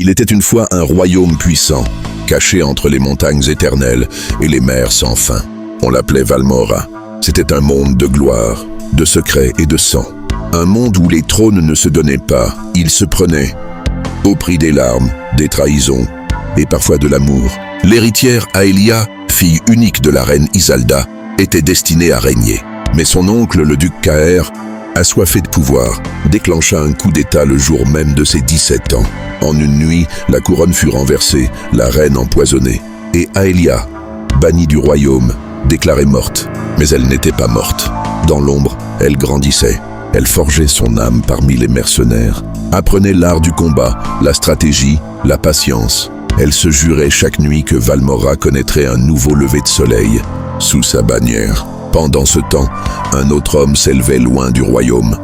Il était une fois un royaume puissant, caché entre les montagnes éternelles et les mers sans fin. On l'appelait Valmora. C'était un monde de gloire, de secrets et de sang. Un monde où les trônes ne se donnaient pas, ils se prenaient, au prix des larmes, des trahisons et parfois de l'amour. L'héritière Aelia, fille unique de la reine Isalda, était destinée à régner. Mais son oncle, le duc Caer, assoiffé de pouvoir, déclencha un coup d'État le jour même de ses 17 ans. En une nuit, la couronne fut renversée, la reine empoisonnée, et Aelia, bannie du royaume, déclarée morte. Mais elle n'était pas morte. Dans l'ombre, elle grandissait. Elle forgeait son âme parmi les mercenaires, apprenait l'art du combat, la stratégie, la patience. Elle se jurait chaque nuit que Valmora connaîtrait un nouveau lever de soleil sous sa bannière. Pendant ce temps, un autre homme s'élevait loin du royaume,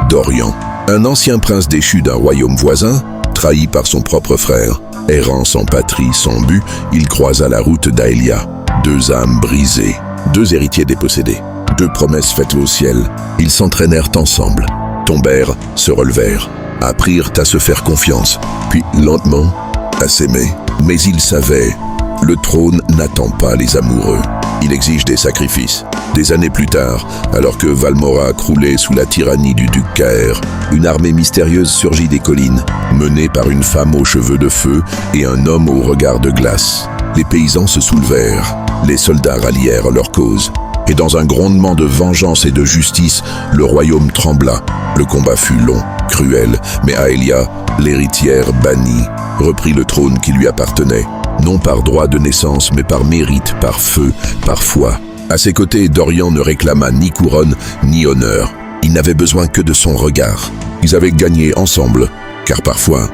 Dorian, un ancien prince déchu d'un royaume voisin, trahi par son propre frère. Errant sans patrie, sans but, il croisa la route d'Aelia. Deux âmes brisées, deux héritiers dépossédés, deux promesses faites au ciel. Ils s'entraînèrent ensemble, tombèrent, se relevèrent, apprirent à se faire confiance, puis lentement à s'aimer. Mais ils savaient, le trône n'attend pas les amoureux. Il exige des sacrifices. Des années plus tard, alors que Valmora croulait sous la tyrannie du duc Caer, une armée mystérieuse surgit des collines, menée par une femme aux cheveux de feu et un homme au regard de glace. Les paysans se soulevèrent, les soldats rallièrent leur cause, et dans un grondement de vengeance et de justice, le royaume trembla. Le combat fut long, cruel, mais Aelia, l'héritière bannie, reprit le trône qui lui appartenait, non par droit de naissance, mais par mérite, par feu, par foi. À ses côtés, Dorian ne réclama ni couronne, ni honneur. Il n'avait besoin que de son regard. Ils avaient gagné ensemble, car parfois,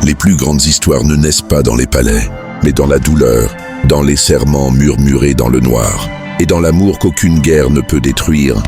les plus grandes histoires ne naissent pas dans les palais, mais dans la douleur, dans les serments murmurés dans le noir, et dans l'amour qu'aucune guerre ne peut détruire.